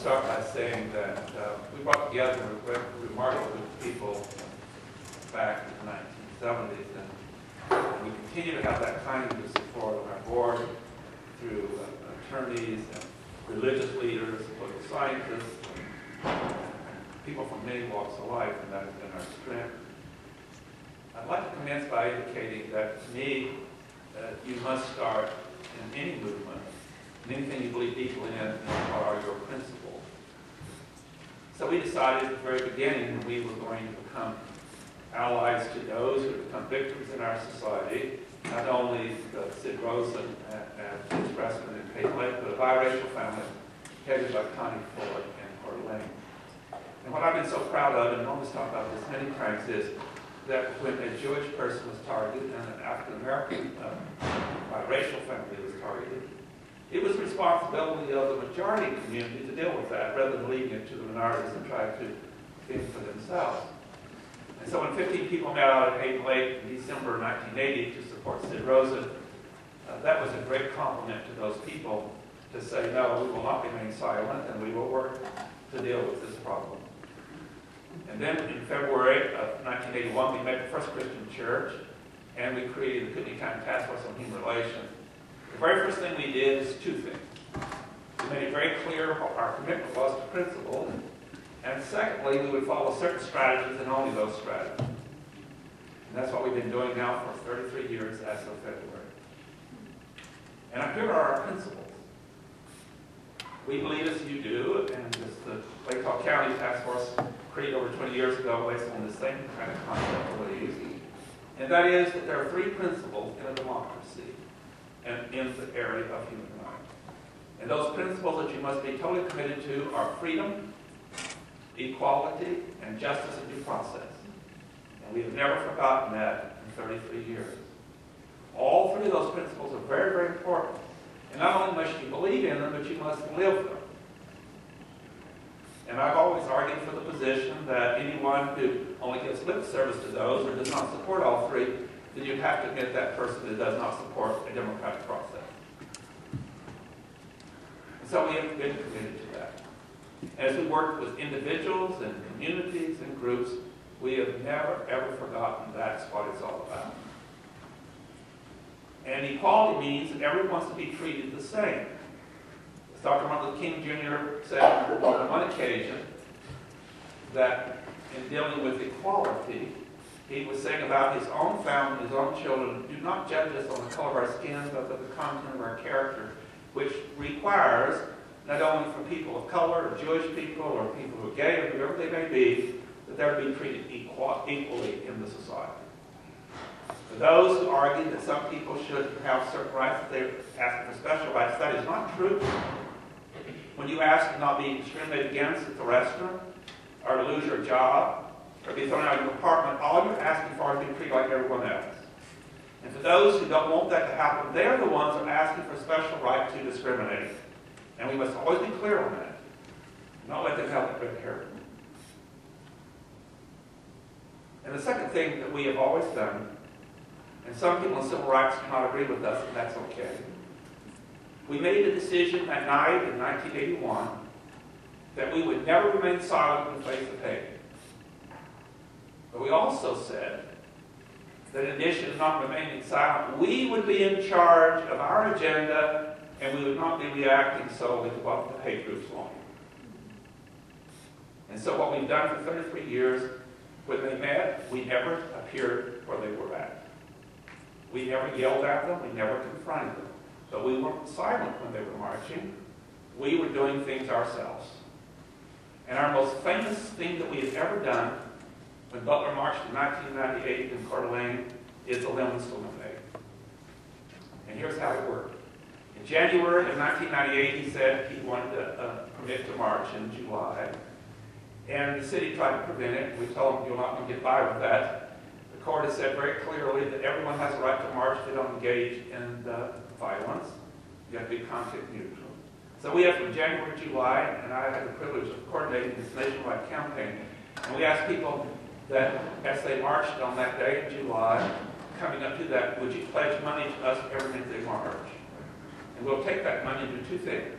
start by saying that we brought together a remarkable group of people back in the 1970s, and we continue to have that kind of support on our board through attorneys and religious leaders, political scientists, and people from many walks of life, and that has been our strength. I'd like to commence by indicating that to me, you must start in any movement, in anything you believe deeply in, are your principles. So we decided at the very beginning that we were going to become allies to those who have become victims in our society, not only Sid Rosen as his harassment in Page Lake, but a biracial family headed by Connie Ford and Coeur d'Alene. And what I've been so proud of, and I've always talked about this many times, is that when a Jewish person was targeted and an African-American biracial family was targeted, it was the responsibility of the majority community to deal with that rather than leaving it to the minorities and try to think for themselves. And so when 15 people met out at Hayden Lake in December 1980 to support Sid Rosen, that was a great compliment to those people to say, no, we will not remain silent and we will work to deal with this problem. And then in February of 1981, we made the first Christian church, and we created the Kootenai County Task Force on Human Relations. The very first thing we did is two things. We made it very clear what our commitment was to principles, and secondly, we would follow certain strategies and only those strategies. And that's what we've been doing now for 33 years as of February. And here are our principles. We believe as you do, and as the Lake Hall County Task Force created over 20 years ago based on the same kind of concept believes, and that is that there are three principles in a democracy and in the area of human rights. And those principles that you must be totally committed to are freedom, equality, and justice and due process. And we have never forgotten that in 33 years. All three of those principles are very, very important. And not only must you believe in them, but you must live them. And I've always argued for the position that anyone who only gives lip service to those or does not support all three, then you have to admit that person that does not support a democratic process. And so we have been committed to that. As we work with individuals and communities and groups, we have never, ever forgotten that's what it's all about. And equality means that everyone wants to be treated the same. As Dr. Martin Luther King Jr. said on one occasion that in dealing with equality, he was saying about his own family, his own children, do not judge us on the color of our skin, but the content of our character, which requires not only for people of color, or Jewish people, or people who are gay, or whoever they may be, that they're being treated equally in the society. For those who argue that some people should have certain rights, that they're asking for special rights, that is not true. When you ask to not be discriminated against at the restaurant, or to lose your job, or be thrown out of your apartment, all you're asking for is to be treated like everyone else. And for those who don't want that to happen, they're the ones who are asking for a special right to discriminate. And we must always be clear on that. Not let them have the red hair. And the second thing that we have always done, and some people in civil rights do not agree with us, and that's okay. We made the decision that night in 1981 that we would never remain silent in the face of hate. But we also said that in addition to not remaining silent, we would be in charge of our agenda and we would not be reacting solely to what the hate groups want. And so what we've done for 33 years, when they met, we never appeared where they were at. We never yelled at them, we never confronted them. But we weren't silent when they were marching. We were doing things ourselves. And our most famous thing that we have ever done when Butler marched in 1998 in Coeur d'Alene is the Lemons to Lemonade. And here's how it worked. In January of 1998, he said he wanted a permit to march in July. And the city tried to prevent it. We told them, you're not going to get by with that. The court has said very clearly that everyone has a right to march if they don't engage in violence. You have to be conflict neutral. So we have from January to July, and I had the privilege of coordinating this nationwide campaign. And we asked people that as they marched on that day in July, coming up to that, would you pledge money to us every minute they march? And we'll take that money and do two things.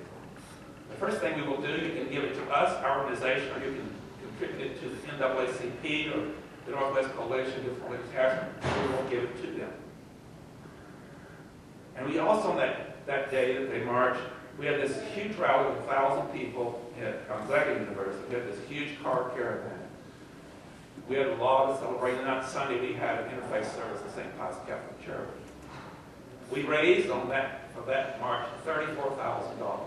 The first thing we will do, you can give it to us, our organization, or you can contribute it to the NAACP or the Northwest Coalition of Political Attachment. We will give it to them. And we also, on that day that they marched, we had this huge rally of 1,000 people at Gonzaga University. We had this huge car caravan. We had a lot of celebrating. That Sunday we had an interfaith service at St. Pius Catholic Church. We raised for that march $34,000.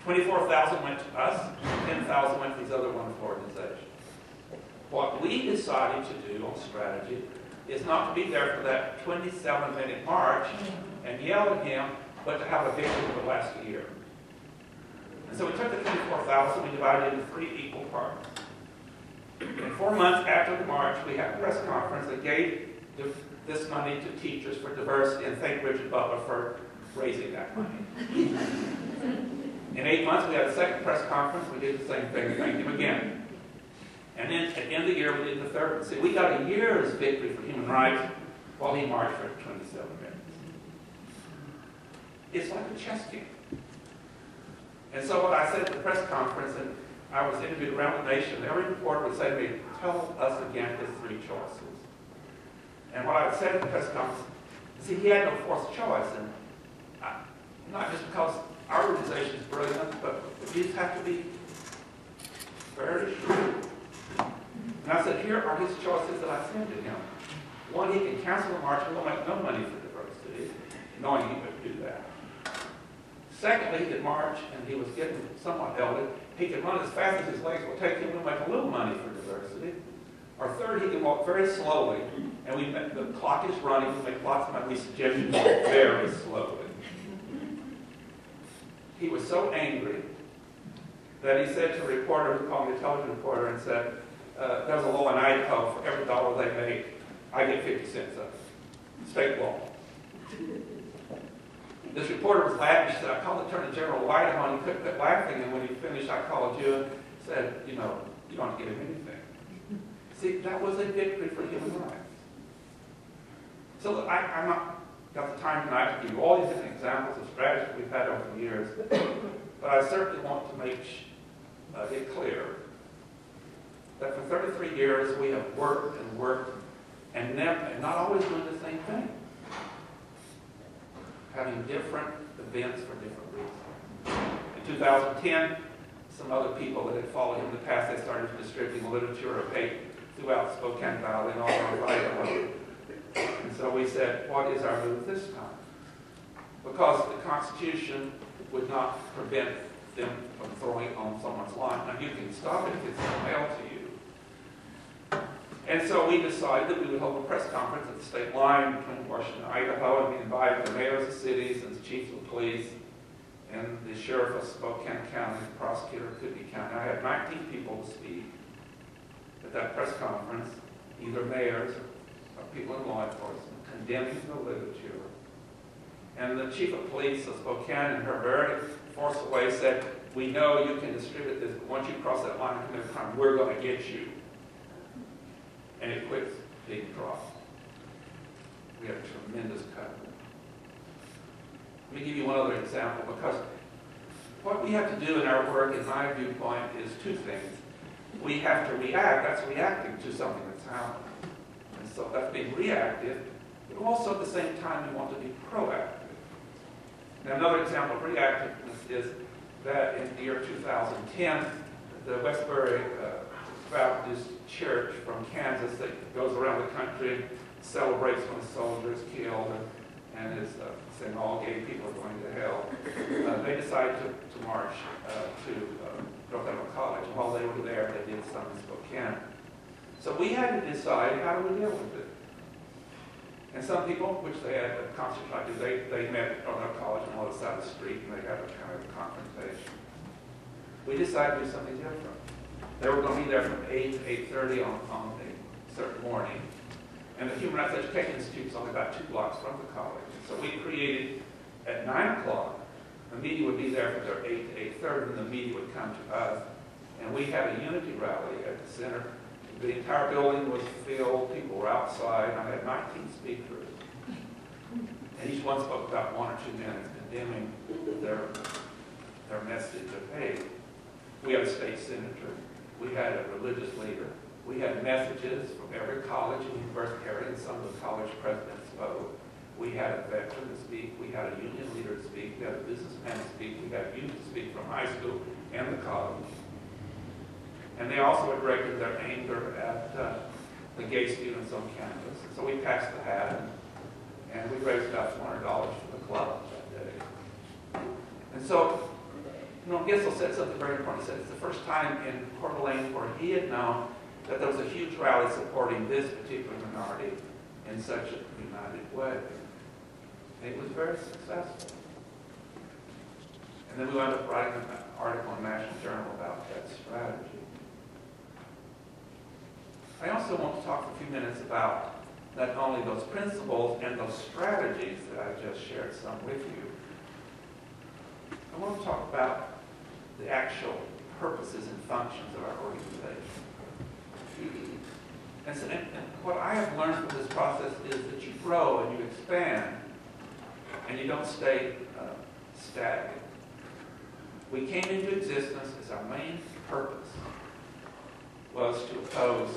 24,000 went to us, 10,000 went to these other wonderful organizations. What we decided to do on strategy is not to be there for that 27-minute march and yell at him, but to have a victory for the last year. And so we took the 24,000, we divided it into 3 equal parts. And 4 months after the march, we had a press conference that gave this money to teachers for diversity, and thank Richard Butler for raising that money. In 8 months, we had a second press conference. We did the same thing, thank him again. And then at the end of the year, we did the third. See, we got a year's victory for human rights while he marched for 27 minutes. It's like a chess game. And so what I said at the press conference, and I was interviewed around the nation, every reporter would say to me, tell us again his 3 choices. And what I said at the press conference, see, he had no fourth choice. And not just because our organization is brilliant, but you just have to be very shrewd. And I said, here are his choices that I sent to him. 1, he can cancel the march and we'll make no money for diversity, knowing he could do that. Secondly, he could march, and he was getting somewhat elderly. He could run as fast as his legs will take him. We'll make a little money for diversity. Or third, he can walk very slowly, and the clock is running. We make lots of money. We suggest you walk very slowly. He was so angry that he said to a reporter who called me a television reporter and said, there was a law in Idaho, for every $1 they make, I get 50 cents of it. State law. This reporter was laughing. She said, I called the Attorney General of Idaho, and he couldn't quit laughing. And when he finished, I called you and said, you don't give him anything. See, that was a victory for human rights. So I'm not got the time tonight to give you all these different examples of strategies we've had over the years, but I certainly want to make it clear that for 33 years we have worked and worked and not always doing the same thing. Having different events for different reasons. In 2010, some other people that had followed him in the past, they started distributing literature or paper throughout Spokane Valley and all over Idaho. And so we said, what is our move this time? Because the Constitution would not prevent them from throwing it on someone's line. Now, you can stop it if it's mailed to you. And so we decided that we would hold a press conference at the state line between Washington and Idaho, and we invited the mayors of cities and the chiefs of police and the sheriff of Spokane County, the prosecutor of Kootenai County. I had 19 people to speak at that press conference, either mayors or people in law enforcement, condemning the literature. And the chief of police of Spokane, in her very forceful way, said, we know you can distribute this, but once you cross that line and commit a crime, we're going to get you. And it quits being dropped. We have a tremendous cut. Let me give you one other example, because what we have to do in our work, in my viewpoint, is 2 things. We have to react, that's reacting to something that's happening. And so that's being reactive, but also at the same time we want to be proactive. Now, another example of reactiveness is that in the year 2010, the Westbury Baptist Church from Kansas that goes around the country and celebrates when a soldier is killed and is saying all gay people are going to hell. They decided to march to North College. And while they were there, they did some in Spokane. So we had to decide, how do we deal with it? And some people, which they had a concert like this, they met at North College on the other side of the street, and they had a kind of a confrontation. We decided to do something different. They were going to be there from 8 to 8:30 on a certain morning. And the Human Rights Education Institute is only about 2 blocks from the college. So we created, at 9 o'clock, the media would be there from their 8 to 8:30, and the media would come to us. And we had a unity rally at the center. The entire building was filled. People were outside. I had 19 speakers. And each one spoke about 1 or 2 minutes condemning their their message of, hey, we had a state senator, we had a religious leader, we had messages from every college and university area, and some of the college presidents spoke. We had a veteran to speak, we had a union leader to speak, we had a businessman to speak, we had youth to speak from high school and the college. And they also directed their anger at the gay students on campus. And so we passed the hat, and we raised about $400 for the club that day. And so, Gissel said something very important. He said it's the first time in Coeur d'Alene where he had known that there was a huge rally supporting this particular minority in such a united way. And it was very successful. And then we wound up writing an article in the National Journal about that strategy. I also want to talk for a few minutes about not only those principles and those strategies that I just shared some with you. I want to talk about the actual purposes and functions of our organization. And what I have learned from this process is that you grow and you expand, and you don't stay static. We came into existence as our main purpose was to oppose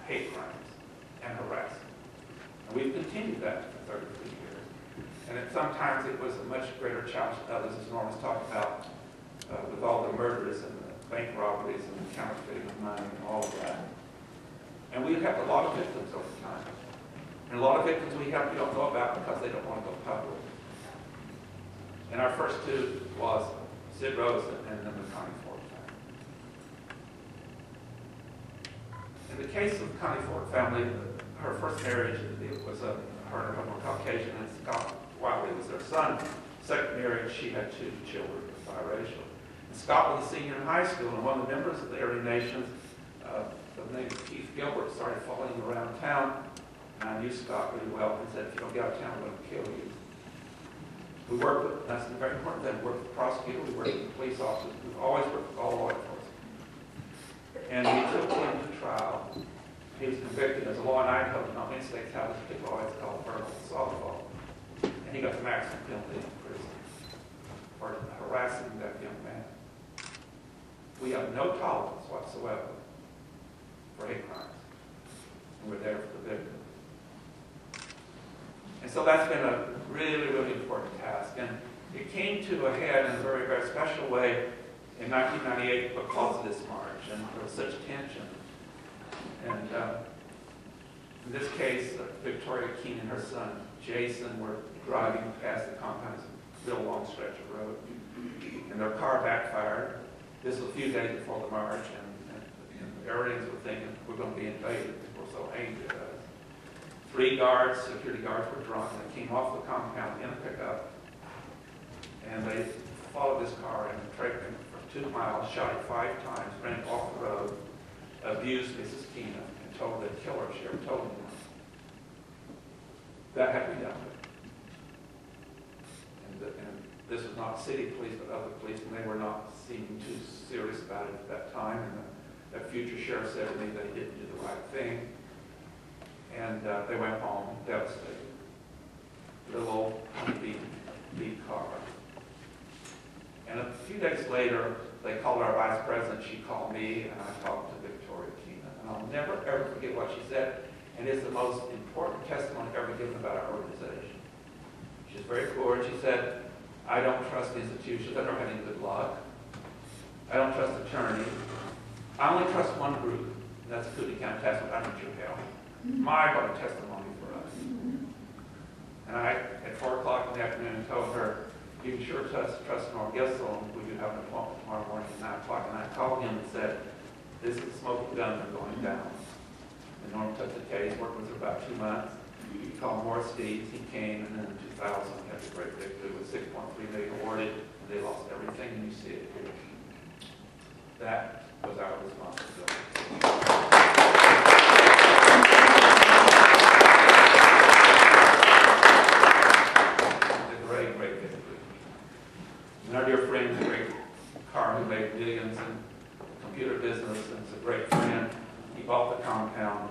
hate crimes and harassment. And we've continued that for 33 years. And sometimes it was a much greater challenge to others, as Norma's talked about, with all the murders and the bank robberies and the counterfeiting of money and all of that. And we've had a lot of victims over time. And a lot of victims we have we don't know about because they don't want to go public. And our first two was Sid Rose and then the Connie Ford family. In the case of the Connie Ford family, her first marriage was her and her husband were Caucasian, and Scott Wiley was their son. Second marriage, she had 2 children, biracial. And Scott was a senior in high school, and one of the members of the Aryan Nations, the name of Keith Gilbert, started following him around town. And I knew Scott really well and said, if you don't get out of town, I'm going to kill you. We worked with, that's very important thing, we worked with the prosecutor, we worked with the police officers, we've always worked with all law enforcement. And we took him to trial. He was convicted. There's a law in Idaho, not many states have this particular law, it's called verbal assault. And he got the maximum penalty in prison for harassing that young man. We have no tolerance whatsoever for hate crimes. And we're there for the victims. And so that's been a really, really important task. And it came to a head in a very, very special way in 1998 because of this march. And there was such tension. And in this case, Victoria Keene and her son, Jason, were driving past the compound. It's a real long stretch of road. And their car backfired. This was a few days before the march. And the Aryans were thinking, we're going to be invaded. We're so angry at us. 3 guards, security guards, were drunk. They came off the compound in a pickup. And they followed this car and tracked him for 2 miles, shot it 5 times, ran it off the road, abused Mrs. Keene, and told her they'd kill her if she ever told anyone. That had to be done with. And this was not city police, but other police, and they were not seeming too serious about it at that time. And the future sheriff said to me they didn't do the right thing. And they went home devastated. Little old beat car. And a few days later, they called our vice president. She called me, and I talked to Victoria Keene. And I'll never, ever forget what she said. And it's the most important testimony ever given about our organization. She's very poor, and she said, I don't trust institutions. I don't have any good luck. I don't trust attorneys. I only trust one group, and that's Cooney County Task Force. I need your help. My, what a testimony for us. And I, at 4 o'clock in the afternoon, told her, you can sure trust Norm Gissel. We do have an appointment tomorrow morning at 9 o'clock. And I called him and said, this is a smoking gun, they're going down. And Norm took the case, worked with her about 2 months. He called Morris Deeds, he came, and then in 2000, we had a great victory with $6.3 million awarded, and they lost everything, and you see it here. That was our responsibility. And our dear friend, Greg Carr, who made millions in computer business and is a great friend, he bought the compound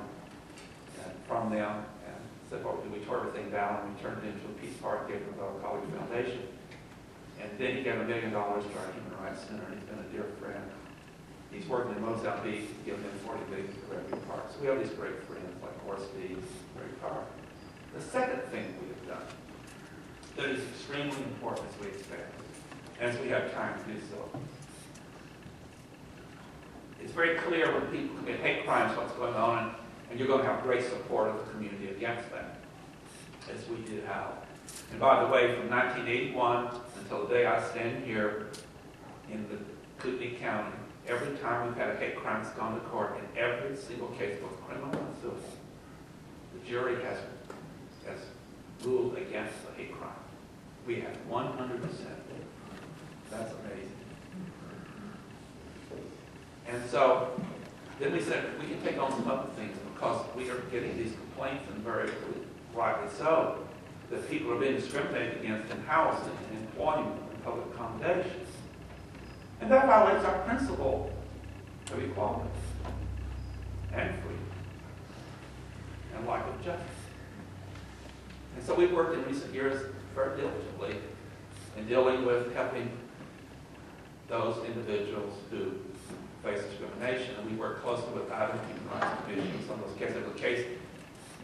from them and said, what do we tore everything down, and we turned it into a peace park, gave it to our college foundation. And then he gave $1 million to our Human Rights Center, and he's been a dear friend. He's working in Mozambique, giving them $40 million for every park. So we have these great friends like Horace D. Very powerful. The second thing we have done that is extremely important as we expect, as we have time to do so. It's very clear when people commit hate crimes what's going on, and you're going to have great support of the community against that, as we did have. And by the way, from 1981 until the day I stand here in the Kootenai County, every time we've had a hate crime that's gone to court, in every single case, both criminal and civil, the jury has ruled against the hate crime. We have 100%. That's amazing. And so then we said we can take on some other things because we are getting these complaints, and very rightly so, that people are being discriminated against in housing, in employment, in public accommodations. And that violates our principle of equality and freedom and life of justice. And so we've worked in recent years very diligently in dealing with helping those individuals who face discrimination. And we work closely with the Idaho Human Rights Commission in some of those cases. There was a case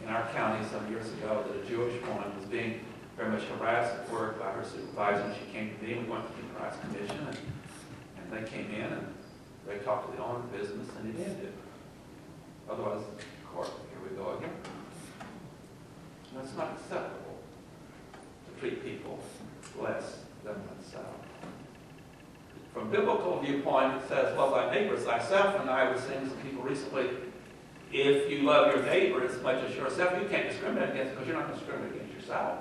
in our county some years ago that a Jewish woman was being very much harassed at work by her supervisor, and she came to me, and we went to the Human Rights Commission, and they came in, and they talked to the owner of the business, and it ended. Otherwise, court, here we go again. And it's not acceptable to treat people less than oneself. From biblical viewpoint, it says, love thy neighbor as thyself, and I was saying to some people recently, if you love your neighbor as much as yourself, you can't discriminate against because you're not going to discriminate against yourself.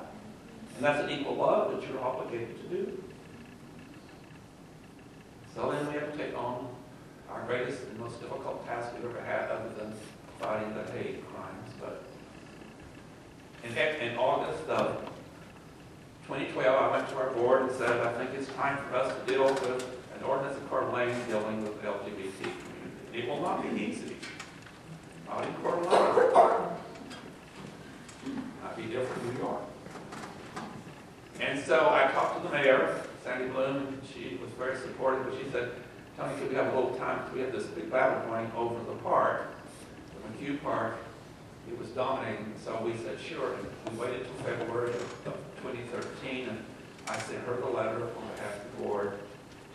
And that's an equal love that you're obligated to do. So then we have to take on our greatest and most difficult task we've ever had, other than fighting the hate crimes. But in August of 2012, I went to our board and said, I think it's time for us to deal with an ordinance in Coeur d'Alene dealing with the LGBT community. It will not be easy. Not in Coeur d'Alene. Might be different in New York. And so I talked to the mayor, Sandy Bloom, and she was very supportive, but she said, Tony, could we have a little time? Because we had this big battle going over the park, the McHugh Park. It was dominating, so we said, sure. And we waited until February of 2013, and I sent her the letter on behalf of the board.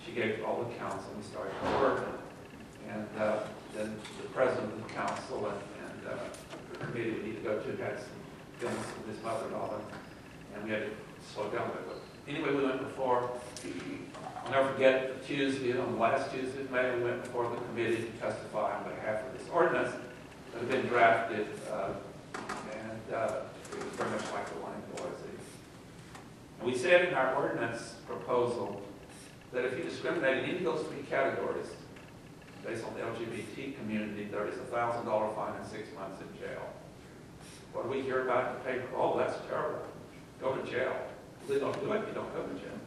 She gave it to all the council, and we started working. And then the president of the council and the committee we need to go to had some illness with his mother and all that, and we had to slow down a bit. But anyway, we went before, I'll never forget, Tuesday, on the last Tuesday of May, we went before the committee to testify on behalf of this ordinance that had been drafted, and it was very much like the line boys. And we said in our ordinance proposal that if you discriminate in any of those three categories, based on the LGBT community, there is a $1,000 fine and 6 months in jail. What do we hear about in the paper? Oh, that's terrible. Go to jail. They don't do it, you don't go to jail.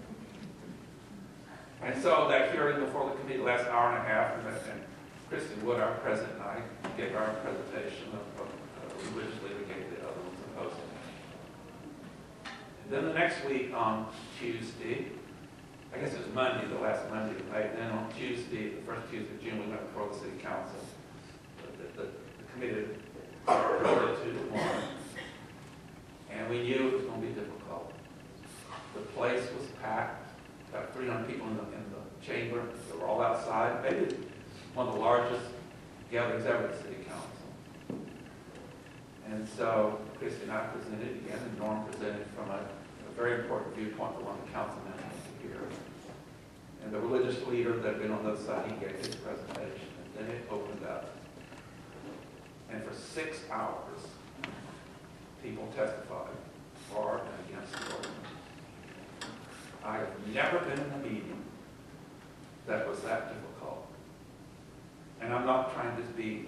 And so that hearing before the committee last hour and a half, and Kristen Wood, our president, and I gave our presentation of religious leader, gave the other ones a posting. And then the next week on Tuesday, I guess it was Monday, the last Monday of May, and then on Tuesday, the first Tuesday of June, we went before the city council. The committee approved it 2-1. And we knew it was going to be difficult. The place was packed, about 300 people in the chamber. They were all outside. Maybe one of the largest gatherings ever at the city council. And so Christy and I presented again, and Norm presented from a very important viewpoint, the one the council members to hear. And the religious leader that had been on the other side, he gave his presentation. And then it opened up. And for 6 hours, people testified for and against the ordinance. I have never been in a meeting that was that difficult. And I'm not trying to be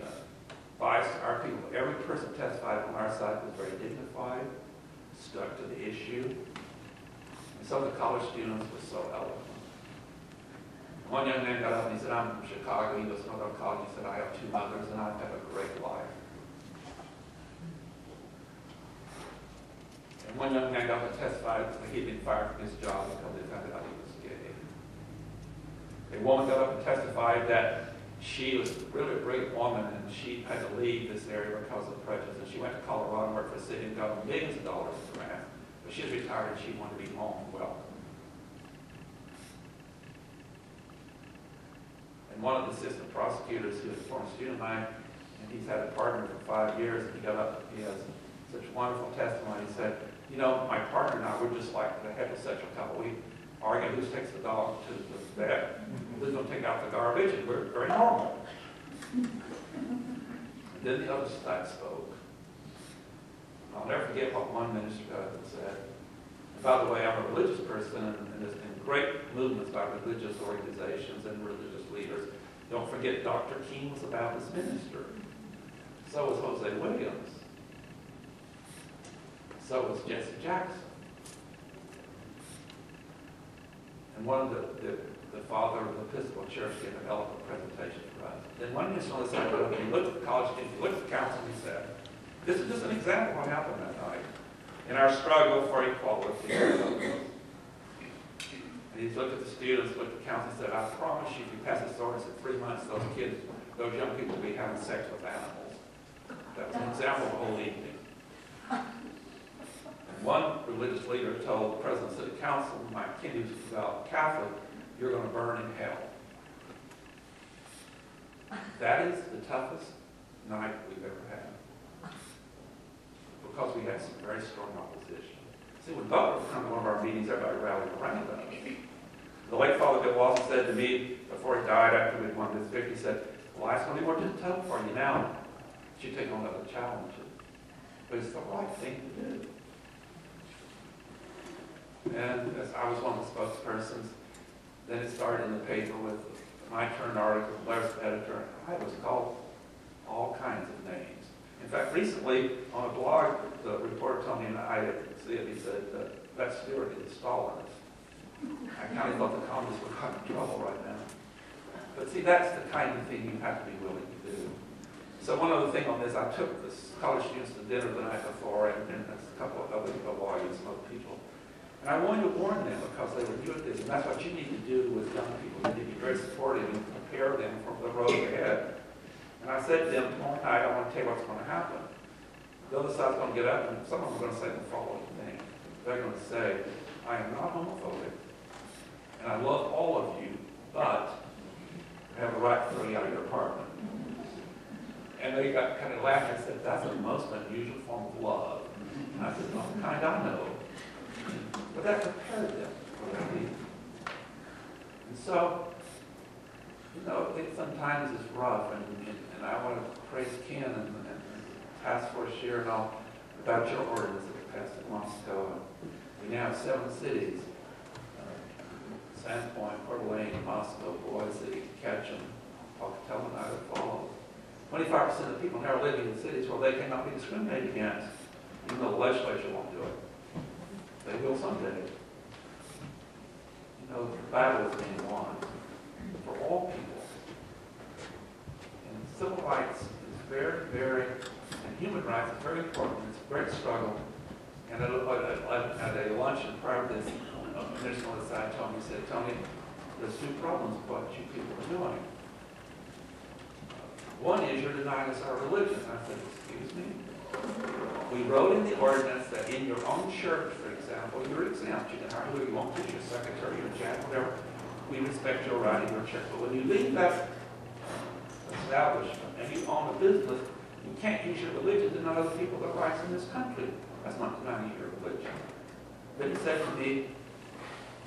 biased to our people. Every person testified on our side was very dignified, stuck to the issue. And some of the college students were so eloquent. One young man got up and he said, I'm from Chicago. He was from another college. He said, I have 2 mothers and I've had a great life. And one young man got up and testified that he'd been fired from his job because they found out he was A woman got up and testified that she was really a great woman and she had to leave this area because of prejudice. And she went to Colorado and worked for the city and got millions of dollars in grants. But she was retired and she wanted to be home and welcome. And one of the assistant prosecutors, who was a former student of mine, and he's had a partner for 5 years, and he got up, he has such wonderful testimony. He said, you know, my partner and I, we're just like the heterosexual couple. We argue who takes the dog to the vet, who's going to take out the garbage, and we're very normal. And then the other side spoke. I'll never forget what one minister got up and said. And by the way, I'm a religious person, and there's been great movements by religious organizations and religious leaders. Don't forget Dr. King was a Baptist minister. So was Jose Williams. So was Jesse Jackson. And one of the father of the Episcopal Church gave an eloquent presentation for us. Then one missionary said, he looked at the college students, he looked at the council, and he said, this is just an example of what happened that night in our struggle for equality. And he looked at the students, looked at the council, and said, I promise you, if you pass this ordinance in 3 months, those kids, those young people will be having sex with animals. That was an example of the whole evening. And one religious leader told the president of the city council, Mike Kennedy, who's devout Catholic, you're going to burn in hell. That is the toughest night we've ever had. Because we had some very strong opposition. See, when Butler would come to one of our meetings, everybody rallied around us. The late Father Bill Lawson said to me before he died after we'd won his victory, he said, well, life's going to be more difficult for you now. You take on other challenges. But it's the right thing to do. And as I was one of the spokespersons, then it started in the paper with my turn article, letters to editor. I was called all kinds of names. In fact, recently on a blog, the reporter told me, and I didn't see it, he said, that Stewart is Stalinist. I kind of thought the communists were kind of in trouble right now. But see, that's the kind of thing you have to be willing to do. So one other thing on this, I took the college students to dinner the night before, and a couple of other lawyers and other people. And I wanted to warn them because they were new at this, and that's what you need to do with young people. You need to be very supportive and prepare them for the road ahead. And I said to them, tomorrow night, I want to tell you what's going to happen. The other side's going to get up, and some of them are going to say the following thing. They're going to say, I am not homophobic, and I love all of you, but you have a right to throw you out of your apartment. And they got kind of laughing. I said, that's the most unusual form of love. And I said, well, the kind I know. But that prepared them for that meeting. And so, you know, it sometimes is rough, and I want to praise Ken and Task Force Share and all about your ordinance that was passed in Moscow. We now have 7 cities, Sandpoint, Coeur d'Alene, Moscow, Boise, Ketchum, Pocatello, and Idaho Falls. 25% of people now are living in cities where they cannot be discriminated against, even though the legislature won't do it. They will someday. You know, the battle is being won for all people. And civil rights is very, very, and human rights is very important. It's a great struggle. And at a luncheon prior to this, a minister on the side told me, he said, Tony, there's 2 problems with what you people are doing. One is you're denying us our religion. I said, excuse me? We wrote in the ordinance that in your own church, for example, you're exempt. You can hire who you want to, your secretary, your jack, whatever. We respect your right in your church. But when you leave that establishment and you own a business, you can't use your religion to deny other people their rights in this country. That's not denying your religion. Then he said to me,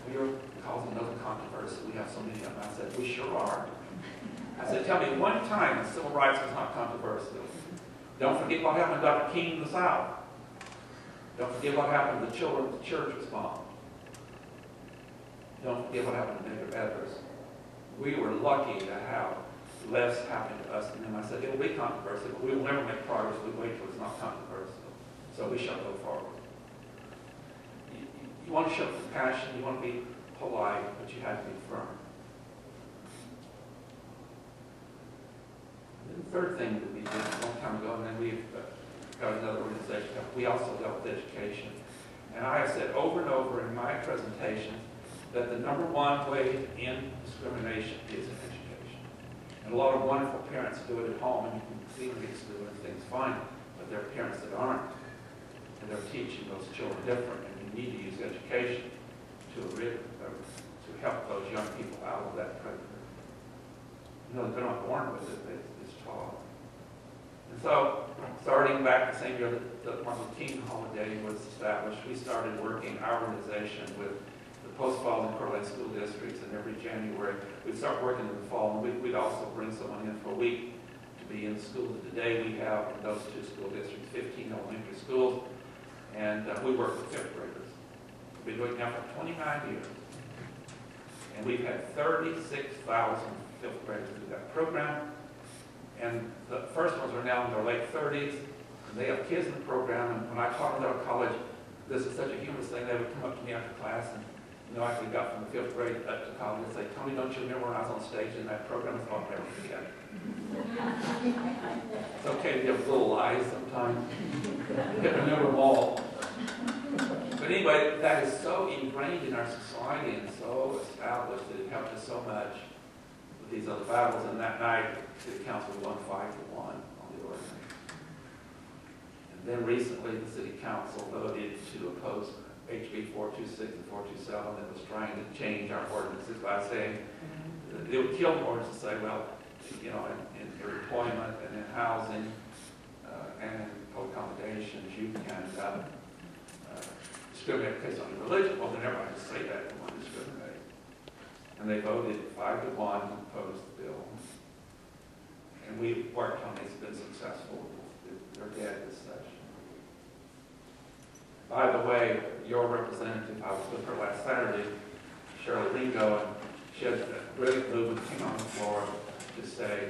we are causing another controversy. We have so many of them. I said, we sure are. I said, tell me one time that civil rights was not controversial. Don't forget what happened to Dr. King in the South. Don't forget what happened to the children of the church was bombed. Don't forget what happened to Major Evers. We were lucky to have less happen to us than them. I said, it will be controversial, but we will never make progress. We wait till it's not controversial. So we shall go forward. You want to show compassion, you want to be polite, but you have to be firm. And the third thing that we did a long time ago, and then we've got another organization, we also dealt with education. And I have said over and over in my presentation that the #1 way to end discrimination is in education. And a lot of wonderful parents do it at home, and you can see them get to doing things fine, but there are parents that aren't. And they're teaching those children different, and you need to use education to help those young people out of that predator. You know, they're not born with it, it's taught. And so, starting back the same year that Martin Luther King holiday was established, we started working our organization with the Post Falls and Coeur d'Alene school districts, and every January we'd start working in the fall, and we'd also bring someone in for a week to be in the schools. Today we have in those 2 school districts 15 elementary schools, and we work with 5th graders. We've been doing it now for 29 years. And we've had 36,000 5th graders through that program. And the first ones are now in their late 30s, and they have kids in the program. And when I taught them at college, this is such a humorous thing. They would come up to me after class, and after we got from the 5th grade up to college, and say, "Tony, don't you remember when I was on stage in that program?" I thought, "I'll never forget it." It's okay to give little lies sometimes. You have to remember them all. But anyway, that is so ingrained in our society and so established that it helped us so much with these other battles. And that night, the council won 5-1 on the ordinance. And then recently, the city council voted to oppose HB 426 and 427 that was trying to change our ordinances by saying that it would kill the ordinance to say, well, in employment and in housing and in public accommodations, you can discriminate based on your religion. Well, they're never going to say that. They want to discriminate. And they voted 5-1 to oppose the bill. And we worked on it. It's been successful. They're dead this session. By the way, your representative, I was with her last Saturday, Shirley Ringo, and she had a brilliant movement came on the floor to say,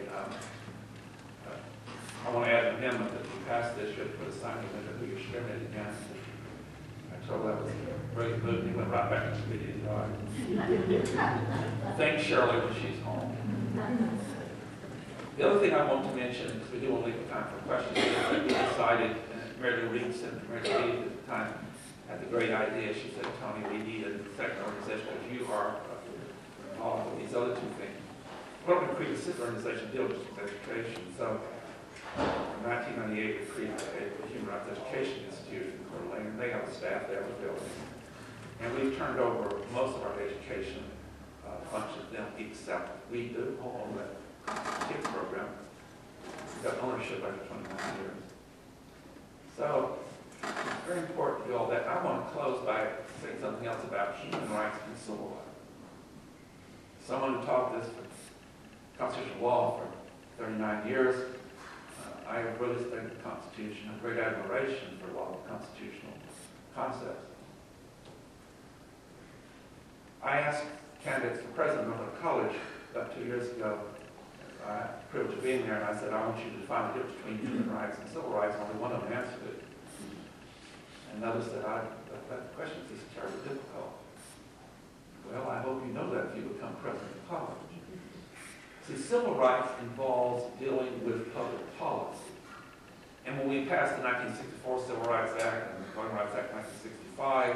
I want to add an amendment that if you pass this, you have to put a sign in it who you're discriminating against. I told her that was a brilliant movement. He went right back to the video and died. Thank Shirley when she's home. The other thing I want to mention, because we do want to leave time for questions, is that we decided, and Mary Lou Reed at the time had the great idea. She said, "Tony, we need a second organization because you are involved with these other 2 things. We're going to create a sister organization deal with education." So in 1998, we created a Human Rights Education Institute in Coeur d'Alene, and they have a staff there with building. And we've turned over most of our education functions to them, except we do all that kids program. We've got ownership after 29 years. So it's very important to do all that. I want to close by saying something else about human rights and civil rights. Someone who taught this for constitutional law for 39 years, I have really studied the Constitution, have great admiration for a lot of constitutional concepts. I asked candidates for president of a college about 2 years ago. I had the privilege of being there, and I said, I want you to define the difference between human rights and civil rights. Only one of them answered it. And others said, that question is terribly difficult. Well, I hope you know that if you become president of college. See, civil rights involves dealing with public policy. And when we passed the 1964 Civil Rights Act and the Voting Rights Act 1965,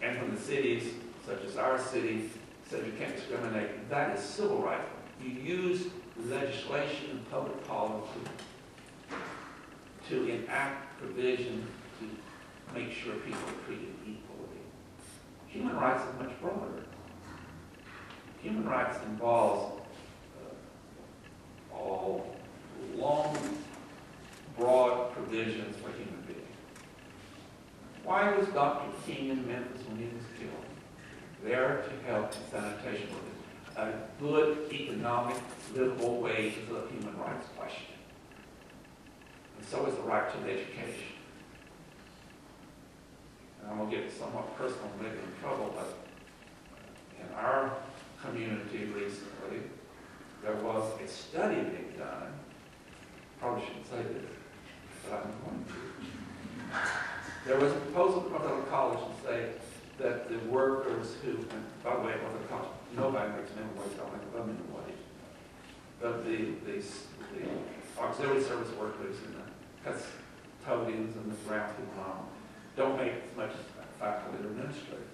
and when the cities, such as our city, said you can't discriminate, that is civil rights. You use legislation and public policy to enact provision to make sure people are treated equally. Human rights is much broader. Human rights involves all long, broad provisions for human beings. Why was Dr. King in Memphis when he was killed? There to help in sanitation workers. A good economic, livable wage is a human rights question. And so is the right to education. And I'm going to get somewhat personal, maybe in trouble, but in our community recently, there was a study being done. Probably shouldn't say this, but I'm going to. There was a proposal from another college to say that the workers who, and by the way, it wasn't a college, nobody makes minimum wage, I don't make above minimum wage. But the auxiliary service workers and the custodians and the grounds people don't make as much as faculty or administrators.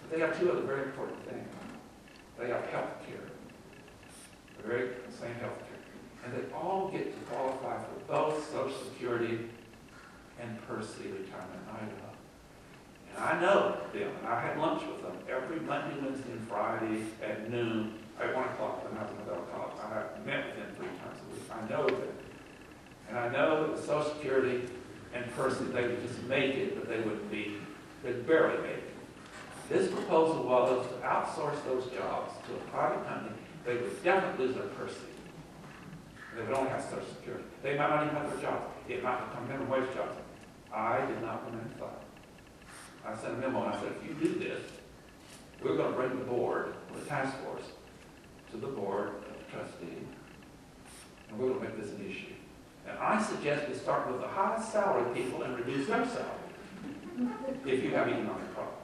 But they have two other very important things. They have health care, the very same health care. And they all get to qualify for both Social Security and per se retirement in Idaho. And I know them, and I had lunch with them every Monday, Wednesday, and Friday at noon, at 1 o'clock when I was in Middle College. I have met with them 3 times a week. I know them. And I know that with Social Security and per se, they would just make it, but they'd barely make it. This proposal was to outsource those jobs to a private company. They would definitely lose their per se. They would only have Social Security. They might not even have their jobs. It might become minimum wage jobs. I did not remain silent. I sent a memo and I said, if you do this, we're going to bring the board, the task force, to the board of the trustees, and we're going to make this an issue. And I suggest we start with the highest salary people and reduce their salary if you have economic problems.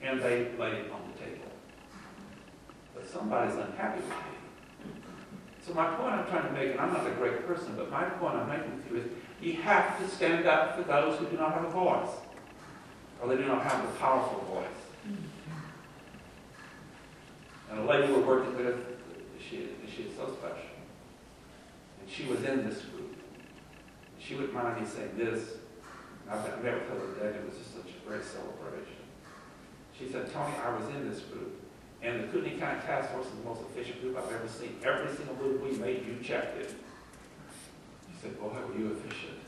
And they laid it on the table. But somebody's unhappy with me. So my point I'm trying to make, and I'm not a great person, but my point I'm making with you is you have to stand up for those who do not have a voice, or they do not have a powerful voice. And a lady we're working with, she is so special. And she was in this group. She wouldn't mind me saying this. I met with her the other day, it was just such a great celebration. She said, Tony, I was in this group. And the Kootenai County Task Force is the most efficient group I've ever seen. Every single move we made, you checked it. She said, boy, were you efficient.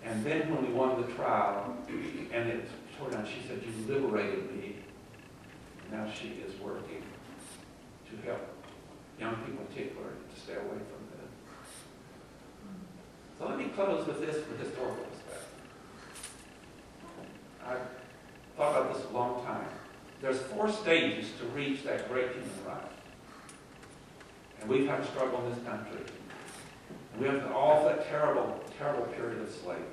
And then when we won the trial, and it tore down, she said, you liberated me. Now she is working to help young people in particular to stay away from this. So let me close with this from a historical perspective. I've thought about this a long time. There's 4 stages to reach that great human right. And we've had a struggle in this country. And we have all that terrible, terrible period of slavery,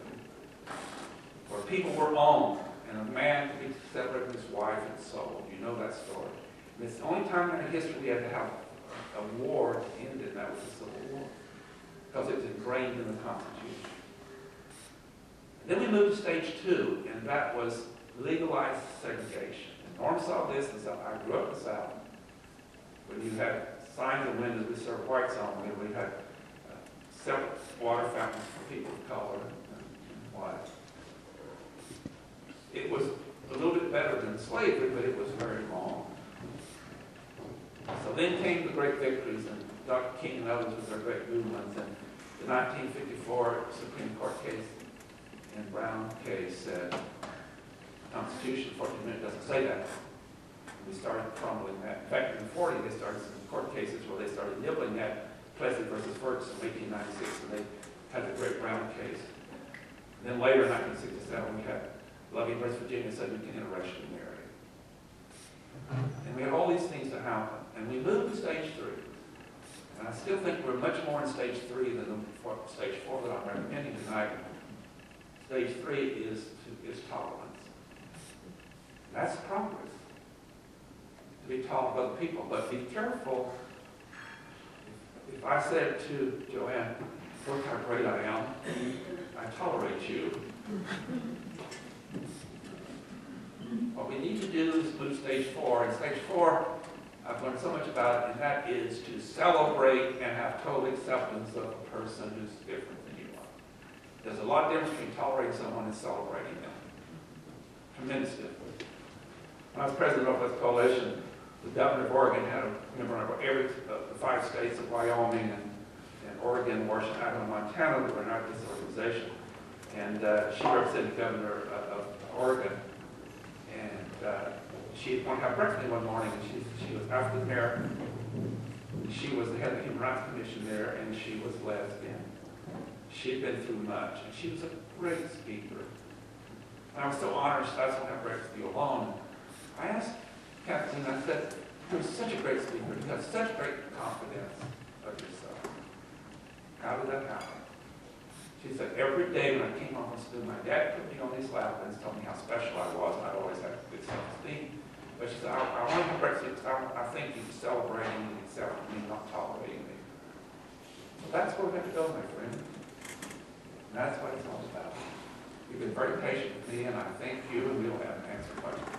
where people were owned, and a man could be separated from his wife and sold. You know that story. And it's the only time in history we had to have a war to end it, and that was the Civil War, because it was ingrained in the Constitution. And then we moved to stage 2, and that was legalized segregation. And Norm saw this, and so I grew up in the South, when you had signs in windows, we served whites only, and we had separate water fountains for people of color and whites. It was a little bit better than slavery, but it was very long. So then came the great victories, and Dr. King and others with their great movements, and the 1954 Supreme Court case in Brown case said, the Constitution, 14th Amendment doesn't say that. And we started crumbling that. In fact, in the 40s, they started some court cases where they started nibbling at Plessy versus Ferguson in 1896, and they had the great Brown case. And then later, in 1967, we had Loving versus Virginia said we can interracially marry. And we have all these things to happen. And we moved to stage 3. And I still think we're much more in stage 3 than stage 4 that I'm recommending tonight. Stage 3 is tolerance. That's progress. To be tolerant of other people. But be careful. If I said to Joanne, look how great I am, I tolerate you. What we need to do is move stage 4. And stage 4, I've learned so much about it, and that is to celebrate and have total acceptance of a person who's different than you are. There's a lot of difference between tolerating someone and celebrating them. Tremendous difference. When I was president of the Northwest Coalition, the governor of Oregon had a member of every the 5 states of Wyoming and Oregon, Washington, Idaho, and Montana that were not this organization. And she represented the governor of Oregon. And she wanted to have breakfast one morning, and she was African American. She was the head of the Human Rights Commission there, and she was lesbian. She had been through much, and she was a great speaker. And I was so honored I just want to have breakfast with you alone. I asked Kathleen, I said, you're such a great speaker. You have such great confidence of yourself. How did that happen? She said, every day when I came home from school, my dad put me on his lap and told me how special I was, and I'd always had good self-esteem. But she said, I want to have breakfast because I think you're celebrating and accepting me, not tolerating me. So that's where we have to go, my friend. And that's what it's all about. You've been very patient with me, and I thank you, and we'll have an answer question.